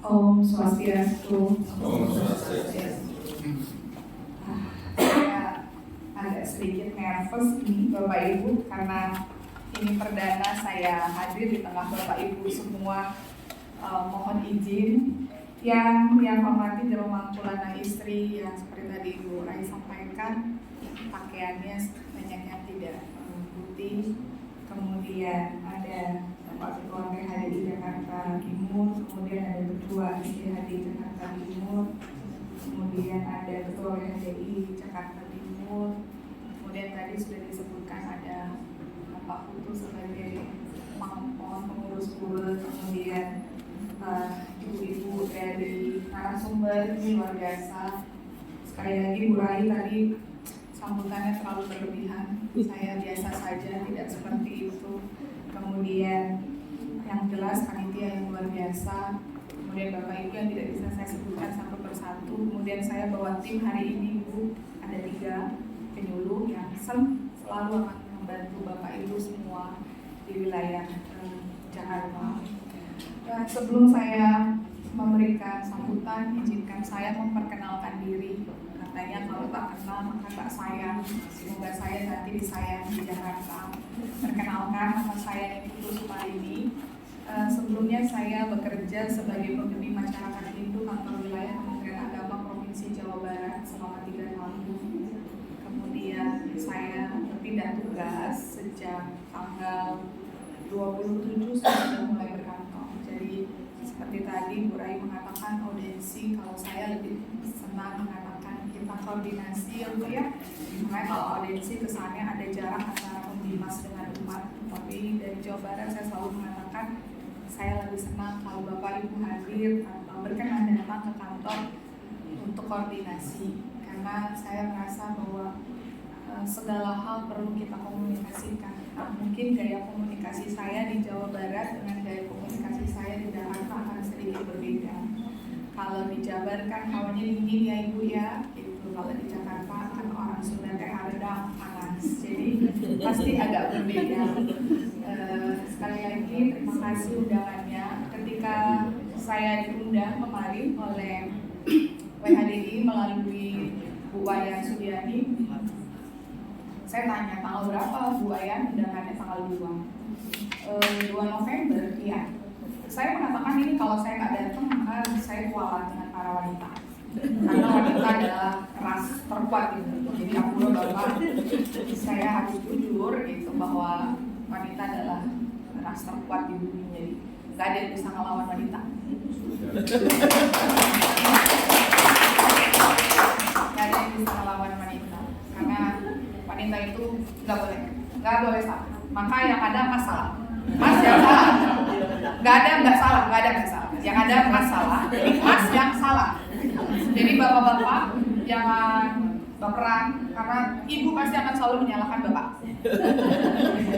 Om Swastiastu. Om Swastiastu. Saya agak sedikit nervous nih Bapak Ibu karena ini perdana saya hadir di tengah Bapak Ibu semua. Mohon izin yang hormati Jero Mangkulana istri yang seperti tadi Ibu Rai sampaikan, pakaiannya banyak yang tidak putih. Kemudian ada Bapak Ketua PHDI Jakarta Timur, kemudian ada Ketua PHDI Jakarta Timur, kemudian ada Ketua PHDI Jakarta Timur, kemudian tadi sudah disebutkan ada Bapak Putu sebagai pengurus pura, kemudian ibu-ibu dari narasumber ini luar biasa. Sekali lagi Bu Rai tadi sambutannya terlalu berlebihan, saya biasa saja, tidak seperti itu. Kemudian yang jelas panitia yang luar biasa, kemudian Bapak Ibu yang tidak bisa saya sebutkan satu persatu. Kemudian saya bawa tim hari ini Bu, ada 3 penyuluh yang selalu akan membantu Bapak Ibu semua di wilayah Jakarta. Sebelum saya memberikan sambutan, izinkan saya memperkenalkan diri. Katanya kalau tak kenal maka tak sayang. Semoga saya nanti disayang di Jakarta. Perkenalkan, nama saya Putu Sumarini. Sebelumnya saya bekerja sebagai pembimbing masyarakat Hindu kantor wilayah Kementerian Agama Provinsi Jawa Barat selama 3 tahun. Kemudian saya berpindah tugas sejak tanggal 27 saya sudah mulai berkantor. Jadi seperti tadi Bu Rai mengatakan audiensi, kalau saya lebih senang mengatakan kita koordinasi ya Bu ya. Makanya kalau audiensi kesannya ada jarak antara pembimas dengan umat. Tapi dari Jawa Barat saya selalu mengatakan saya lebih senang kalau Bapak Ibu hadir atau berkenan datang ke kantor untuk koordinasi. Karena saya merasa bahwa segala hal perlu kita komunikasikan. Mungkin gaya komunikasi saya di Jawa Barat dengan gaya komunikasi saya di Jakarta akan sedikit berbeda. Kalau di Jabar kan hawanya dingin ya Ibu ya, itu kalau di Jakarta kan orang Sunda teh hareda panas, jadi pasti agak berbeda. Sekali lagi terima kasih undangannya. Ketika saya diundang kemarin oleh WHDI melalui Bu Wayan Sudiani, saya tanya tanggal berapa Bu Wayan, undangannya tanggal 2 November, iya. Saya mengatakan ini kalau saya nggak datang maka saya kualat dengan para wanita. Karena wanita adalah ras terkuat gitu. Jadi aku Bapak, saya harus jujur gitu bahwa wanita adalah ras terkuat di bumi. Jadi nggak ada yang bisa ngelawan wanita. Nggak ada yang bisa ngelawan wanita. Karena wanita itu nggak boleh salah. Maka yang ada masalah. Mas yang salah. Nggak ada nggak salah. Yang ada masalah. Mas yang salah. Jadi bapak-bapak jangan baperan, karena ibu pasti akan selalu menyalahkan bapak.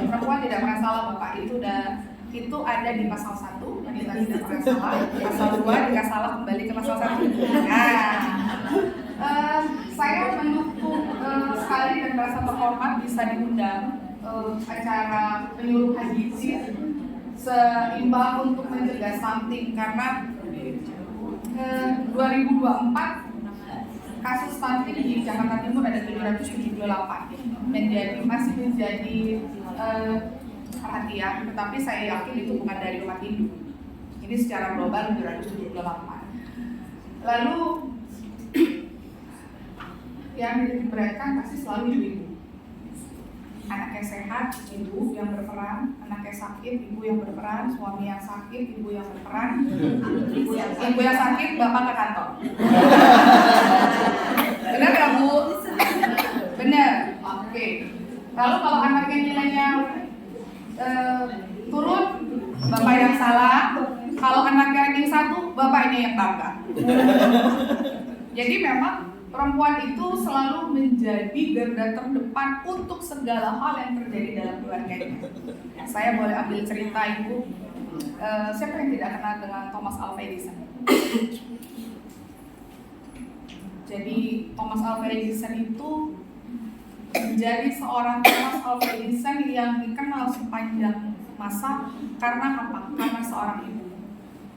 Perempuan tidak pernah salah, bapak itu ada di pasal 1, wanita tidak pernah salah. Pasal 2 jika salah kembali ke pasal 1. Saya mendukung sekali dan merasa terhormat bisa diundang acara penyuluh haji seimbang untuk mencegah stunting, karena 2024 kasus stunting di Jakarta Timur ada 778 masih menjadi perhatian, tetapi saya yakin itu bukan dari umat Hindu. Ini secara global 778. Lalu yang diberatkan pasti selalu ibu-ibu. Anaknya sehat, ibu yang berperan. Anaknya sakit, ibu yang berperan. Suami yang sakit, ibu yang berperan. Ibu yang sakit, bapak ke kantor. Benar nggak Bu? Benar. Oke. Lalu kalau anaknya nilainya turun, bapak yang salah. Kalau anaknya ranking 1, bapaknya yang bangga. Jadi memang perempuan itu selalu menjadi garda terdepan untuk segala hal yang terjadi dalam keluarganya. Saya boleh ambil cerita Ibu. Siapa yang tidak kenal dengan Thomas Alva Edison? Jadi Thomas Alva Edison itu menjadi seorang Thomas Alva Edison yang dikenal sepanjang masa karena apa? Karena seorang ibu.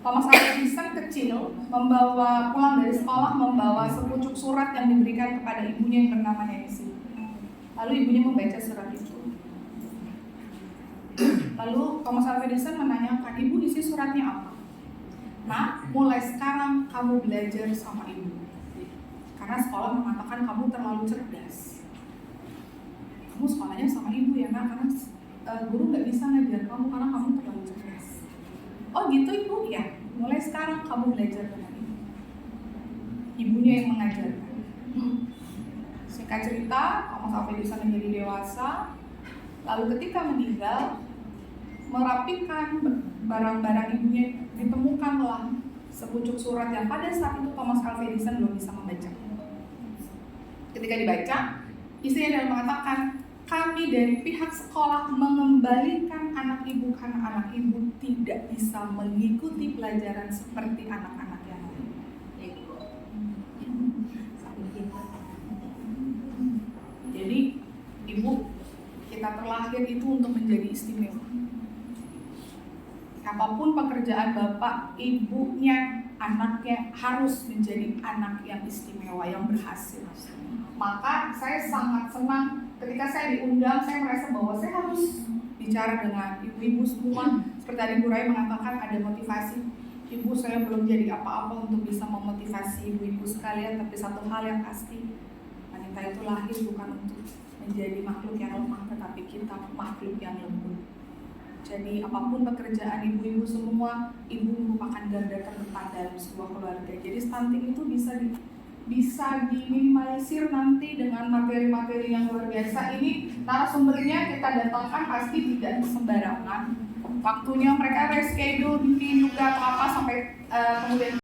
Thomas Alva Edison kecil membawa pulang dari sekolah membawa sepucuk surat yang diberikan kepada ibunya yang bernama Nancy. Lalu ibunya membaca surat itu. Lalu Thomas Alva Edison menanyakan, ibu isi suratnya apa? Nah, mulai sekarang kamu belajar sama ibu. Karena sekolah mengatakan kamu terlalu cerdas. Kamu sekolahnya sama ibu ya nak, karena guru nggak bisa ngajar kamu karena kamu terlalu cerdas. Oh gitu ibu, ya. Mulai sekarang kamu belajar dengan ibu. Ibunya yang mengajarkan. Singkat cerita, Thomas Alva Edison menjadi dewasa. Lalu ketika meninggal, merapikan barang-barang ibunya, ditemukanlah sepucuk surat yang pada saat itu Thomas Alva Edison belum bisa membaca. Ketika dibaca, istrinya dan mengatakan, kami dari pihak sekolah mengembalikan anak ibu karena anak ibu tidak bisa mengikuti pelajaran seperti anak-anak yang lain. Jadi, ibu, kita terlahir itu untuk menjadi istimewa. Apapun pekerjaan bapak, ibunya, anaknya harus menjadi anak yang istimewa, yang berhasil. Maka saya sangat senang ketika saya diundang, saya merasa bahwa saya harus bicara dengan ibu-ibu semua. Seperti tadi Bu Rai mengatakan ada motivasi. Ibu, saya belum jadi apa-apa untuk bisa memotivasi ibu-ibu sekalian, tapi satu hal yang pasti, wanita itu lahir bukan untuk menjadi makhluk yang lemah, tetapi kita makhluk yang lembut. Jadi apapun pekerjaan ibu-ibu semua, ibu merupakan garda terdepan dalam sebuah keluarga. Jadi stunting itu bisa diminimalisir nanti dengan materi-materi yang luar biasa. Ini narasumbernya kita datangkan pasti tidak sembarangan. Waktunya mereka reschedule mungkin juga apa sampai kemudian